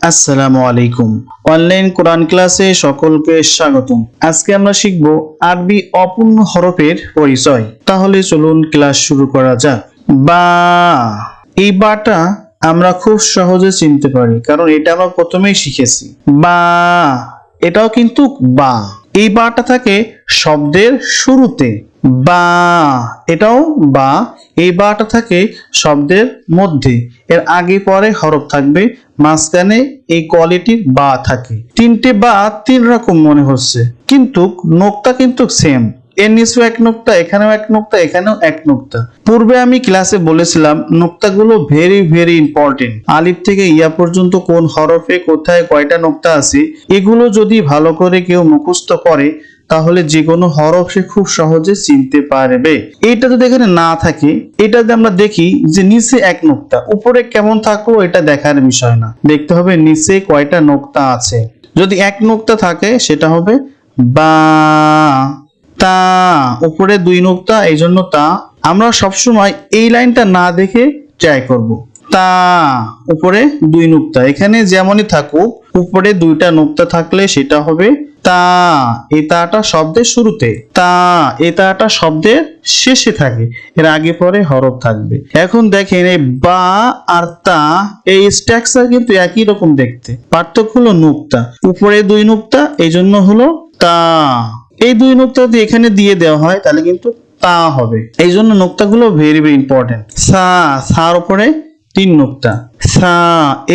আসসালামু আলাইকুম। অনলাইন কোরআন ক্লাসে সকলকে স্বাগতম। আজকে আমরা শিখব আরবি অপূর্ণ হরফের পরিচয়। তাহলে চলুন ক্লাস শুরু করা যাক। বা, এই বাটা আমরা খুব সহজে চিনতে পারি, কারণ এটা আমরা প্রথমেই শিখেছি। বা, এটাও কিন্তু বা। এই বাটা থাকে শব্দের শুরুতে। বা, এটাও বা। এই বাটা থাকে শব্দের মধ্যে, এর আগে পরে হরফ থাকবে, মাঝখানে এই কোয়ালিটির বা থাকে। তিনটে বা তিন রকম মনে হচ্ছে, কিন্তু নোক্তা কিন্তু সেম। এর নিচেও এক নোক্তা, এখানেও এক নোক্তা, এখানেও এক নোক্তা। পূর্বে আমি ক্লাসে বলেছিলাম নোক্তাগুলো ভেরি ভেরি ইম্পর্টেন্ট। আলিফ থেকে ইয়া পর্যন্ত কোন হরফে কোথায় কয়টা নোক্তা আছে, এগুলো যদি ভালো করে কেউ মুখস্থ করে তাহলে যে কোনো হরফ সে খুব সহজে চিনতে পারবে। এটা যদি এখানে না থাকে, এটা যদি আমরা দেখি যে নিচে এক নোক্তা, উপরে কেমন থাকলো এটা দেখার বিষয় না, দেখতে হবে নিচে কয়টা নোক্তা আছে। যদি এক নোক্তা থাকে সেটা হবে বা। তা, উপরে দুই নোক্তা, এই জন্য তা। আমরা সবসময় এই লাইনটা না দেখে ট্রাই করব। তা, উপরে দুই নোক্তা, এখানে যেমনই থাকুক উপরে দুইটা নোক্তা থাকলে সেটা হবে তা। এই তাটা শব্দের শুরুতে, তা এই তাটা শব্দের শেষে থাকে, এর আগে পরে হরফ থাকবে। এখন দেখেন এই বা আর তা, এই স্ট্রাকচার কিন্তু একই রকম দেখতে, পার্থক্য হলো নোক্তা। উপরে দুই নোক্তা, এই জন্য হলো তা। এই দুই নোক্তা যদি এখানে দিয়ে দেওয়া হয় তাহলে কিন্তু তা হবে। এই জন্য নোক্তাগুলো ভেরি ভেরি ইম্পর্টেন্ট। সা, সার উপরে তিন নোক্তা। সা,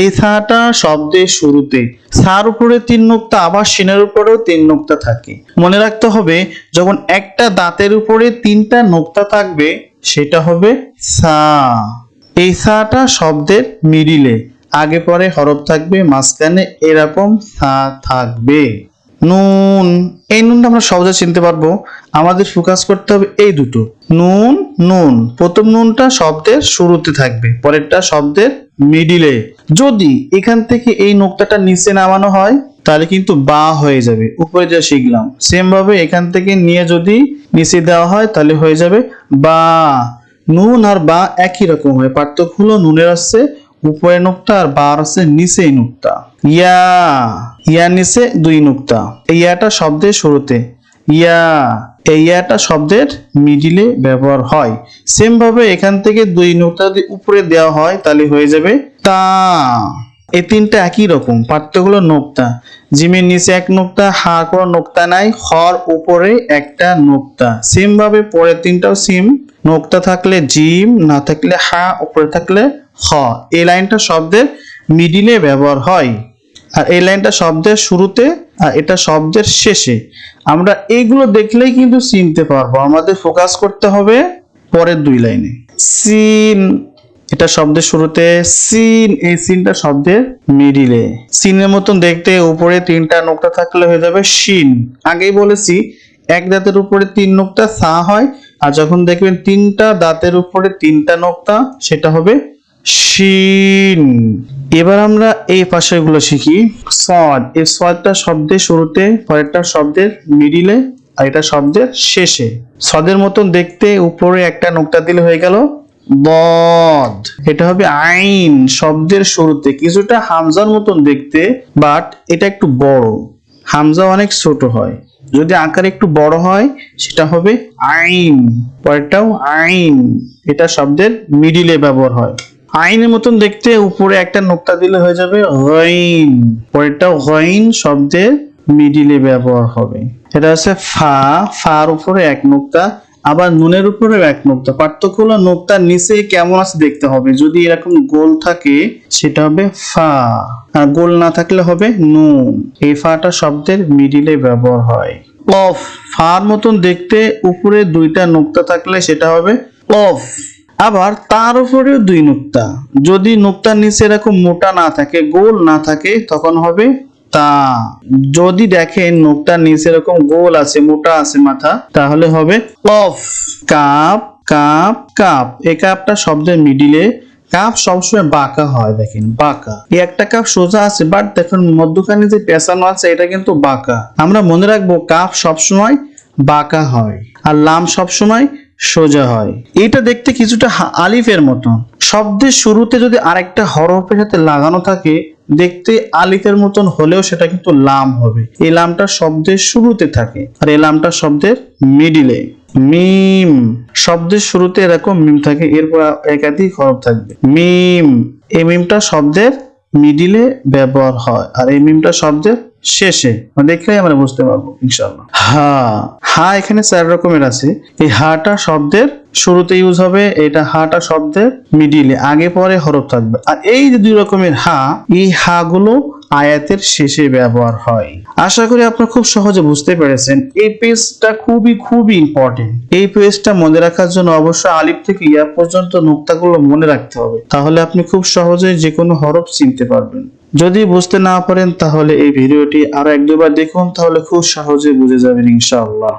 এই সাটা শব্দের শুরুতে, সার উপরে তিন নোক্তা, আবার সিনের উপরেও তিন নোক্তা থাকে। মনে রাখতে হবে যখন একটা দাঁতের উপরে তিনটা নোক্তা থাকবে সেটা হবে সা। এই সাটা শব্দের মিডিলে, আগে পরে হরফ থাকবে, মাঝখানে এরকম সা থাকবে। নুন, এই নুনটা আমরা সহজে চিনতে পারবো। আমাদের ফোকাস করতে হবে এই দুটো নুন। নুন, প্রথম নুনটা শব্দের শুরুতে থাকবে, পরেরটা শব্দের মিডিলে। যদি এখান থেকে এই নোক্তাটা নিচে নামানো হয় তাহলে কিন্তু বা হয়ে যাবে, উপরে যা শিখলাম সেম ভাবে এখান থেকে নিয়ে যদি নিচে দেওয়া হয় তাহলে হয়ে যাবে বা। নুন আর বা একই রকম হয়, পার্থক্য হলো নুনের আছে উপরে নোক্তা আর বার আছে নিচে নোক্তা। ইয়া, ইয়া নিচে দুই নোক্তা, ইয়াটা শব্দের শুরুতে। ইয়া, এই ইয়াটা শব্দের মিডিলে ব্যবহার হয়। সেম ভাবে এখান থেকে দুই নোক্তা যদি উপরে দেওয়া হয় তাহলে হয়ে যাবে তা। এই তিনটা একই রকম, পার্থক্য হলো নোক্তা। জিমের নিচে এক নোক্তা, হার কোনো নোক্তা নাই, হর উপরে একটা নোক্তা। সেম ভাবে পরের তিনটাও সেম, নোক্তা থাকলে জিম, না থাকলে হা, উপরে থাকলে হ। এই লাইনটা শব্দের মিডিলে ব্যবহার হয়, আর এই লাইনটা শব্দের শুরুতে, আর এটা শব্দের শেষে। আমরা এইগুলো দেখলেই কিন্তু চিনতে পারবো। আমাদের ফোকাস করতে হবে পরের দুই লাইনে। সিন, এটা শব্দের শুরুতে, সিন, এই সিনটা শব্দের মিডিলে। সিনের মতন দেখতে, উপরে তিনটা নোক্তা থাকলে হয়ে যাবে শিন। আগেই বলেছি এক দাঁতের উপরে তিন নোক্তা সা হয়, আর যখন দেখবেন তিনটা দাঁতের উপরে তিনটা নোক্তা সেটা হবে শিন। এবার আমরা এই পাশের গুলো শিখি। সদ, এই সদটা শব্দের শুরুতে, পরেরটা শব্দের মিডিলে, আর এটা শব্দের শেষে। সদের মতন দেখতে, উপরে একটা নোক্তা দিলে হয়ে গেল বদ। এটা হবে আইন, শব্দের শুরুতে, কিছুটা হামজার মতন দেখতে, বাট এটা একটু বড়। হামজা অনেক ছোট হয়, যদি আকার একটু বড় হয় সেটা হবে আইন। পরেরটাও আইন, এটা শব্দের মিডিলে ব্যবহার হয়। আইনের মতন দেখতে, উপরে একটা নোক্তা দিলে হয়ে যাবে গাইন। পরেরটাও গাইন, শব্দের মিডিলে ব্যবহার হবে। এটা হচ্ছে ফা, ফার উপরে এক নোক্তা, আবার নুনের উপরে এক নোক্তা। পার্থক্য হলো নোক্তার নিচে কেমন আছে দেখতে হবে, যদি এরকম গোল থাকে সেটা হবে ফা, আর গোল না থাকলে হবে নুন। এই ফাটা শব্দের মিডিলে ব্যবহার হয়। কফ, ফার মতন দেখতে, উপরে দুইটা নোক্তা থাকলে সেটা হবে কফ, আবার তার উপরেও দুই নোক্তা। যদি নোক্তার নিচে এরকম মোটা না থাকে, গোল না থাকে, তখন হবে তা। যদি দেখেন নোক্তার নিচে এরকম গোল আছে, মোটা আছে মাথা, তাহলে হবে কফ। কাপ, কাপ, কাপ, এই কাপটা শব্দের মিডিলে। কাপ সবসময় বাঁকা হয়, দেখেন বাঁকা। এই একটা কাপ সোজা আছে, বাট দেখুন মধ্যখানে যে পেঁচানো আছে এটা কিন্তু বাঁকা। আমরা মনে রাখবো কাপ সবসময় বাঁকা হয়, আর লাম সবসময় সোজা হয়। এটা দেখতে কিছুটা আলিফের মতো। শব্দের শুরুতে যদি আরেকটা হরফের সাথে লাগানো থাকে, দেখতে আলিফের মতন হলেও সেটা কিন্তু লাম হবে। এই লামটা শব্দের শুরুতে থাকে, আর এই লামটা শব্দের মিডিলে। মিম, শব্দের শুরুতে এরকম মিম থাকে, এরপর একাধিক হরফ থাকবে। মিম, এই মিমটা শব্দের মিডিলে ব্যবহার হয়, আর এই মিমটা শব্দের শেষে। দেখলেই আমরা বুঝতে পারবো ইনশাআল্লাহ। হা, হা এখানে 4 রকমের আছে। এই হাটা শব্দের শুরুতে ইউজ হবে, এটা হাটা শব্দের মিডিলে, আগে পরে হরফ থাকবে। আর এই যে 2 রকমের হা, এই হা গুলো আয়াতের শেষে ব্যবহার হয়। আশা করি আপনারা খুব সহজে বুঝতে পেরেছেন। এই পেজটা খুবই ইম্পর্টেন্ট। এই পেজটা মনে রাখার জন্য অবশ্যই আলিফ থেকে ইয়া পর্যন্ত নুক্তাগুলো মনে রাখতে হবে, তাহলে আপনি খুব সহজেই যে কোনো হরফ চিনতে পারবেন। যদি বুঝতে না পারেন তাহলে এই ভিডিওটি আরো 1-2 বার দেখুন, তাহলে খুব সহজে বুঝে যাবেন ইনশাআল্লাহ।